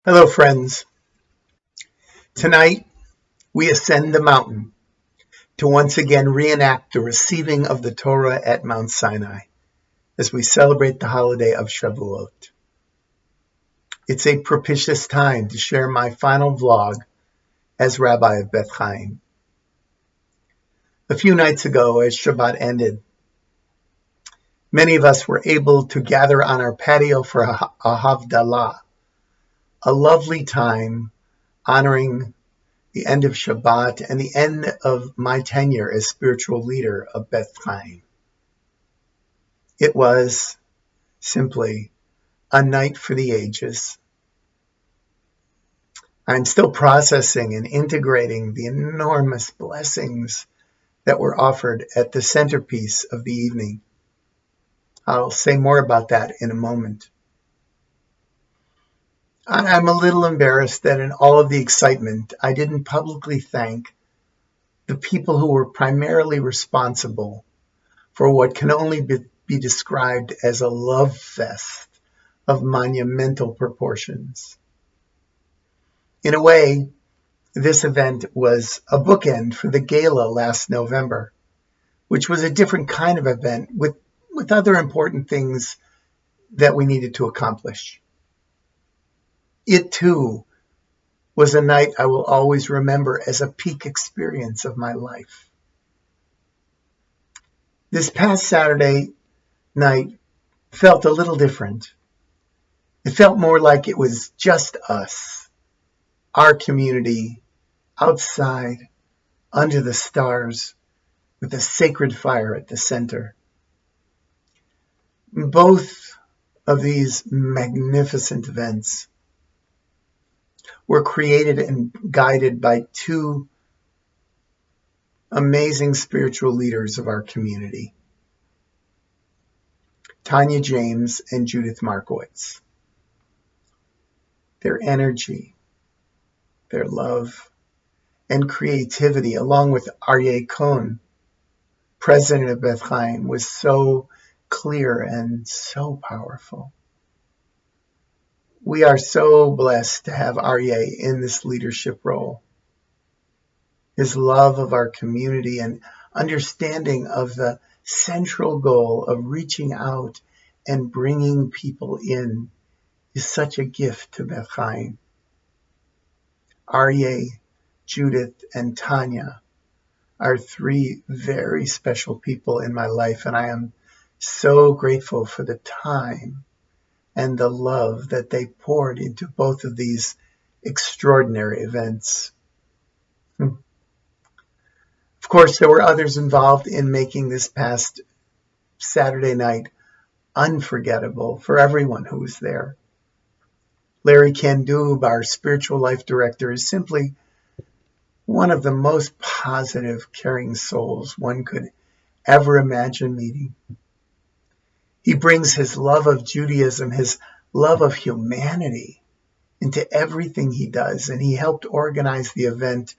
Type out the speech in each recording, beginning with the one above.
Hello, friends. Tonight, we ascend the mountain to once again reenact the receiving of the Torah at Mount Sinai as we celebrate the holiday of Shavuot. It's a propitious time to share my final vlog as Rabbi of Beth Chaim. A few nights ago, as Shabbat ended, many of us were able to gather on our patio for a Havdalah, a lovely time honoring the end of Shabbat, and the end of my tenure as spiritual leader of Beth Chaim. It was simply a night for the ages. I'm still processing and integrating the enormous blessings that were offered at the centerpiece of the evening. I'll say more about that in a moment. I'm a little embarrassed that in all of the excitement, I didn't publicly thank the people who were primarily responsible for what can only be described as a love fest of monumental proportions. In a way, this event was a bookend for the gala last November, which was a different kind of event with other important things that we needed to accomplish. It too was a night I will always remember as a peak experience of my life. This past Saturday night felt a little different. It felt more like it was just us, our community, outside, under the stars, with a sacred fire at the center. Both of these magnificent events were created and guided by two amazing spiritual leaders of our community, Tanya James and Judith Markowitz. Their energy, their love, and creativity, along with Aryeh Cohn, president of Beth Chaim, was so clear and so powerful. We are so blessed to have Aryeh in this leadership role. His love of our community and understanding of the central goal of reaching out and bringing people in is such a gift to Beth Chaim. Aryeh, Judith, and Tanya are three very special people in my life, and I am so grateful for the time and the love that they poured into both of these extraordinary events. Of course, there were others involved in making this past Saturday night unforgettable for everyone who was there. Larry Kandub, our spiritual life director, is simply one of the most positive, caring souls one could ever imagine meeting. He brings his love of Judaism, his love of humanity into everything he does, and he helped organize the event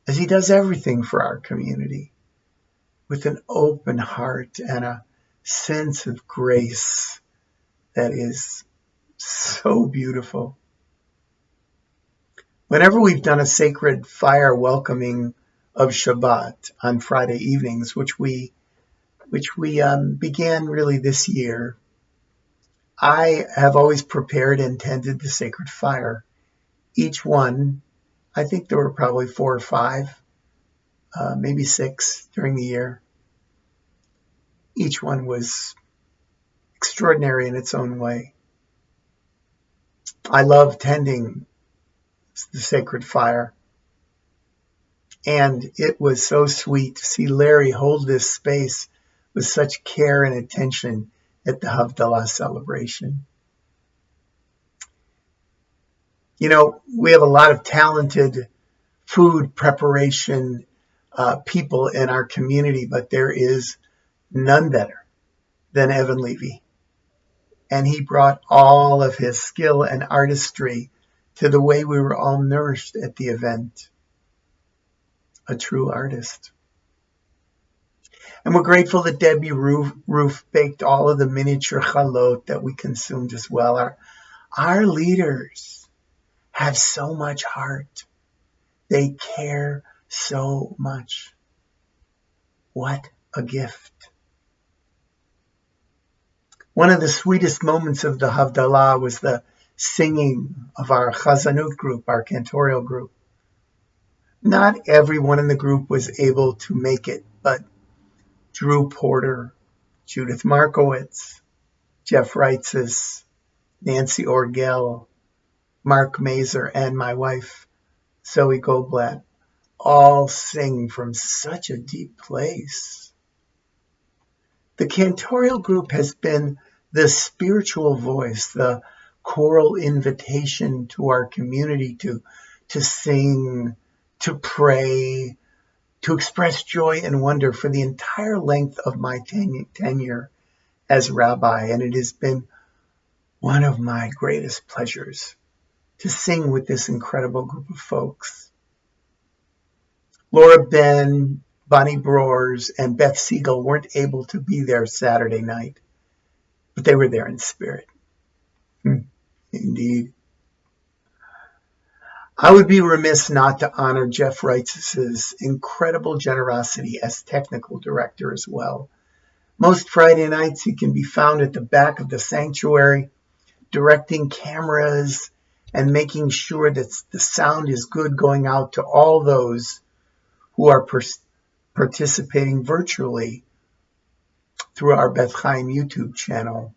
as he does everything for our community, with an open heart and a sense of grace that is so beautiful. Whenever we've done a sacred fire welcoming of Shabbat on Friday evenings, which we began really this year, I have always prepared and tended the sacred fire. Each one, I think there were probably 4 or 5, maybe 6 during the year. Each one was extraordinary in its own way. I love tending the sacred fire. And it was so sweet to see Larry hold this space with such care and attention at the Havdalah celebration. You know, we have a lot of talented food preparation people in our community, but there is none better than Evan Levy. And he brought all of his skill and artistry to the way we were all nourished at the event. A true artist. And we're grateful that Debbie Roof baked all of the miniature chalot that we consumed as well. Our leaders have so much heart. They care so much. What a gift. One of the sweetest moments of the Havdalah was the singing of our Chazanut group, our cantorial group. Not everyone in the group was able to make it, but Drew Porter, Judith Markowitz, Jeff Reitzes, Nancy Orgel, Mark Mazer, and my wife, Zoe Goldblatt, all sing from such a deep place. The cantorial group has been the spiritual voice, the choral invitation to our community to sing, to pray, to express joy and wonder for the entire length of my tenure as rabbi. And it has been one of my greatest pleasures to sing with this incredible group of folks. Laura Ben, Bonnie Broers, and Beth Siegel weren't able to be there Saturday night, but they were there in spirit. Indeed. I would be remiss not to honor Jeff Reitz's incredible generosity as technical director as well. Most Friday nights he can be found at the back of the sanctuary, directing cameras and making sure that the sound is good going out to all those who are participating virtually through our Beth Chaim YouTube channel.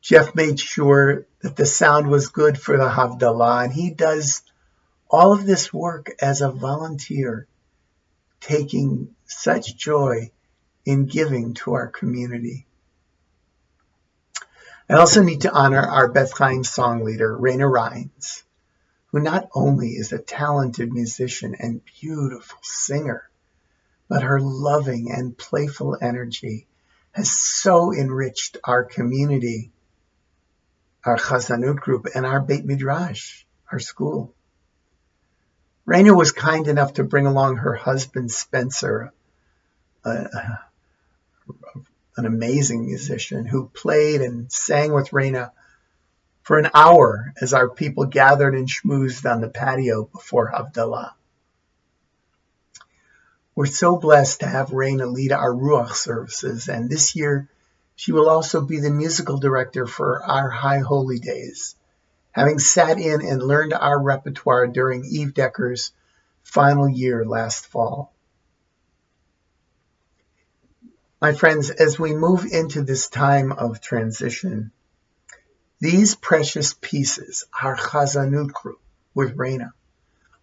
Jeff made sure that the sound was good for the Havdalah, and he does all of this work as a volunteer, taking such joy in giving to our community. I also need to honor our Beth Chaim song leader, Raina Rines, who not only is a talented musician and beautiful singer, but her loving and playful energy has so enriched our community, our Chazanut group, and our Beit Midrash, our school. Raina was kind enough to bring along her husband, Spencer, an amazing musician who played and sang with Raina for an hour as our people gathered and schmoozed on the patio before Havdalah. We're so blessed to have Raina lead our Ruach services, and this year she will also be the musical director for our High Holy Days, having sat in and learned our repertoire during Eve Decker's final year last fall. My friends, as we move into this time of transition, these precious pieces, our Chazanut group with Raina,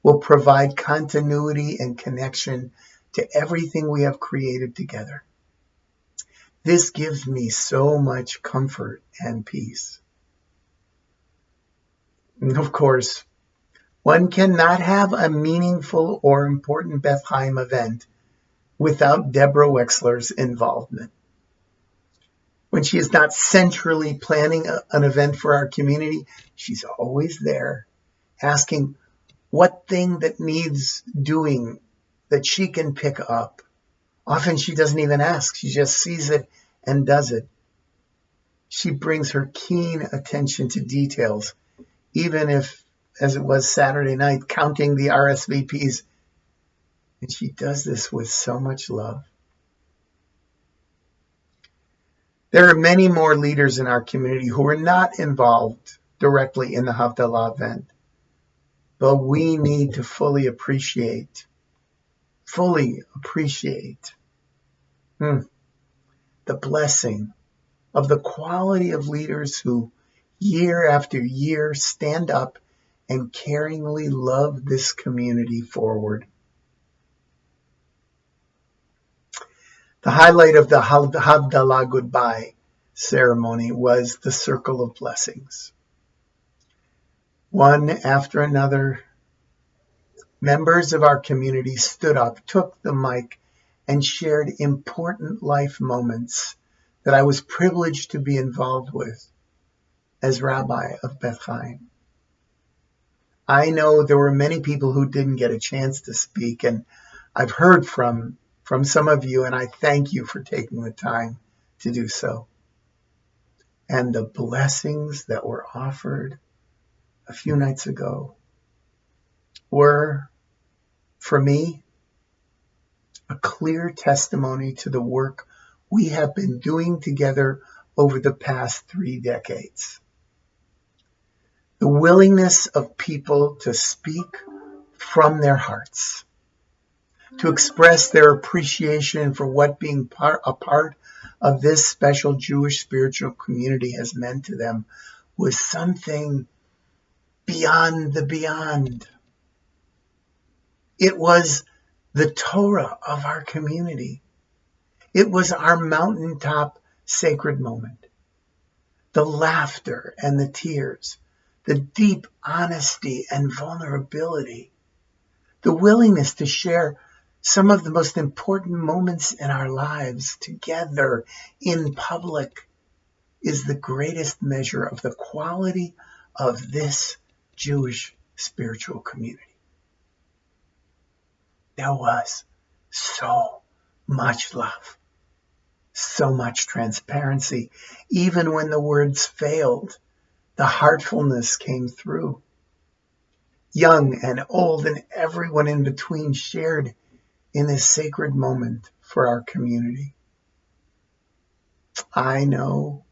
will provide continuity and connection to everything we have created together. This gives me so much comfort and peace. And of course, one cannot have a meaningful or important Beth Chaim event without Deborah Wexler's involvement. When she is not centrally planning an event for our community, she's always there, asking what thing that needs doing that she can pick up. Often she doesn't even ask. She just sees it and does it. She brings her keen attention to details, even if, as it was Saturday night, counting the RSVPs. And she does this with so much love. There are many more leaders in our community who are not involved directly in the Havdalah event, but we need to fully appreciate the blessing of the quality of leaders who year after year stand up and caringly love this community forward. The highlight of the Havdalah goodbye ceremony was the circle of blessings. One after another, members of our community stood up, took the mic, and shared important life moments that I was privileged to be involved with as rabbi of Beth Chaim. I know there were many people who didn't get a chance to speak, and I've heard from some of you, and I thank you for taking the time to do so. And the blessings that were offered a few nights ago were, for me, a clear testimony to the work we have been doing together over the past 3 decades. The willingness of people to speak from their hearts, to express their appreciation for what being a part of this special Jewish spiritual community has meant to them, was something beyond the beyond. It was the Torah of our community. It was our mountaintop sacred moment. The laughter and the tears, the deep honesty and vulnerability, the willingness to share some of the most important moments in our lives together in public is the greatest measure of the quality of this Jewish spiritual community. There was so much love, so much transparency. Even when the words failed, the heartfulness came through. Young and old and everyone in between shared in this sacred moment for our community. I know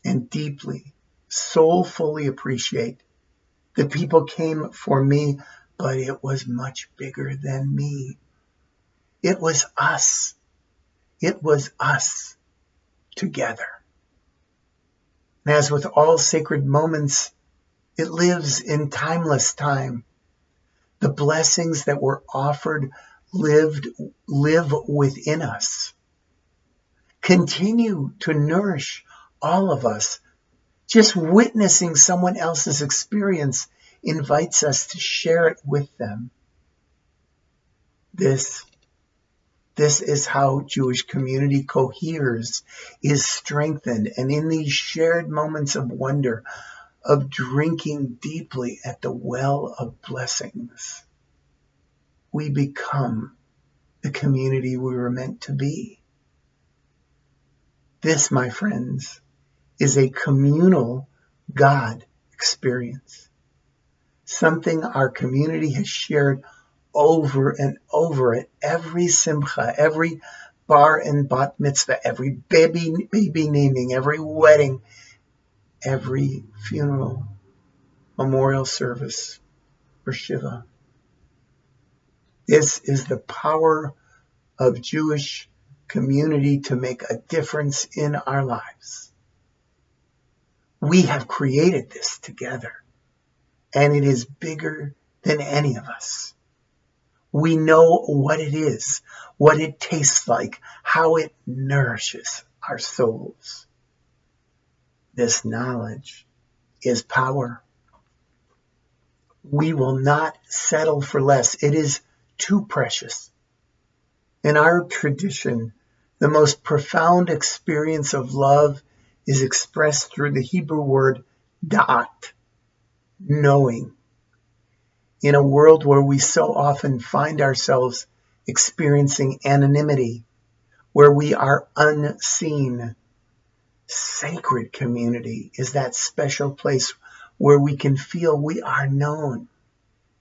and deeply, soulfully appreciate that people came for me, but it was much bigger than me. It was us. It was us together. And as with all sacred moments, it lives in timeless time. The blessings that were offered live within us. Continue to nourish all of us. Just witnessing someone else's experience invites us to share it with them. This is how Jewish community coheres, is strengthened, and in these shared moments of wonder, of drinking deeply at the well of blessings, we become the community we were meant to be. This, my friends, is a communal God experience, something our community has shared over and over at every simcha, every bar and bat mitzvah, every baby naming, every wedding, every funeral, memorial service, or shiva. This is the power of Jewish community to make a difference in our lives. We have created this together, and it is bigger than any of us. We know what it is, what it tastes like, how it nourishes our souls. This knowledge is power. We will not settle for less. It is too precious. In our tradition, the most profound experience of love is expressed through the Hebrew word da'at, knowing. In a world where we so often find ourselves experiencing anonymity, where we are unseen, sacred community is that special place where we can feel we are known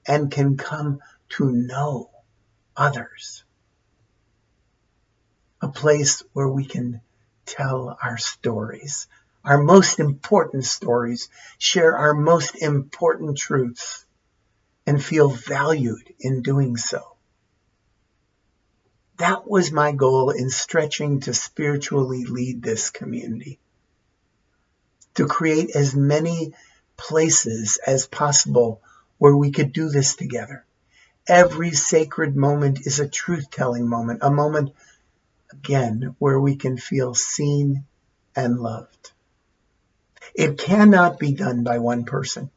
and can come to know others. A place where we can tell our stories, our most important stories, share our most important truths, and feel valued in doing so. That was my goal in stretching to spiritually lead this community. To create as many places as possible where we could do this together. Every sacred moment is a truth-telling moment, a moment, again, where we can feel seen and loved. It cannot be done by one person.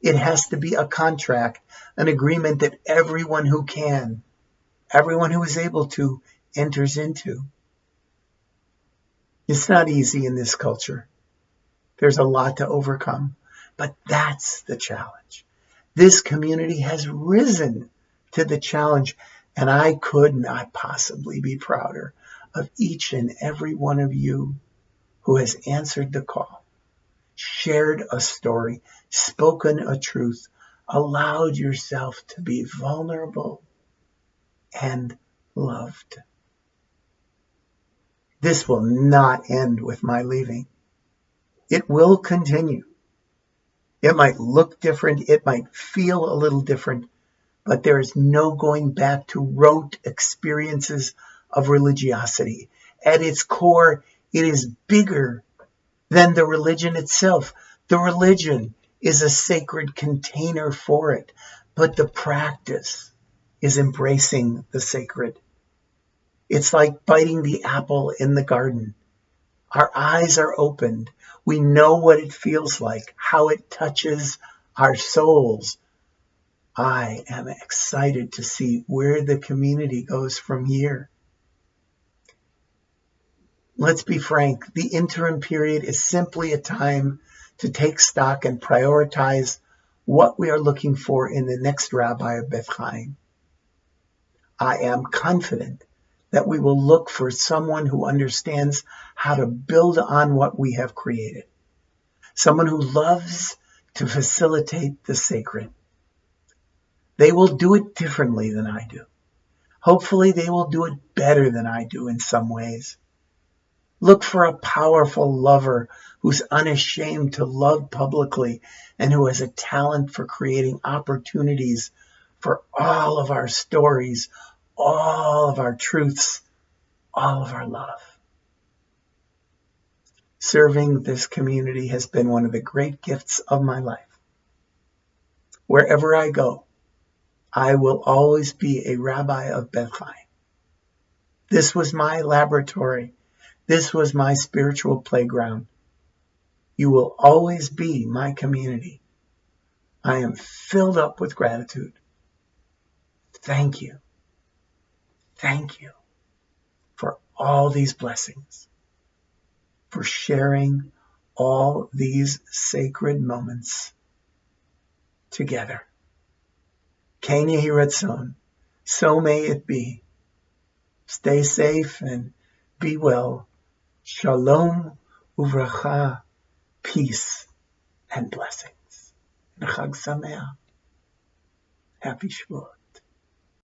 It has to be a contract, an agreement that everyone who can, everyone who is able to, enters into. It's not easy in this culture. There's a lot to overcome, but that's the challenge. This community has risen to the challenge, and I could not possibly be prouder of each and every one of you who has answered the call, shared a story, spoken a truth, allowed yourself to be vulnerable and loved. This will not end with my leaving. It will continue. It might look different. It might feel a little different, but there is no going back to rote experiences of religiosity. At its core, it is bigger than the religion itself. The religion is a sacred container for it, but the practice is embracing the sacred. It's like biting the apple in the garden. Our eyes are opened. We know what it feels like, how it touches our souls. I am excited to see where the community goes from here. Let's be frank, the interim period is simply a time to take stock and prioritize what we are looking for in the next Rabbi of Beth Chaim. I am confident that we will look for someone who understands how to build on what we have created, someone who loves to facilitate the sacred. They will do it differently than I do. Hopefully they will do it better than I do in some ways. Look for a powerful lover who's unashamed to love publicly and who has a talent for creating opportunities for all of our stories, all of our truths, all of our love. Serving this community has been one of the great gifts of my life. Wherever I go, I will always be a rabbi of Beth Chaim. This was my laboratory. This was my spiritual playground. You will always be my community. I am filled up with gratitude. Thank you. Thank you for all these blessings, for sharing all these sacred moments together. Ken Yehi Ratzon, so may it be. Stay safe and be well. Shalom uvracha, peace and blessings. And Chag Sameach. Happy Shavuot.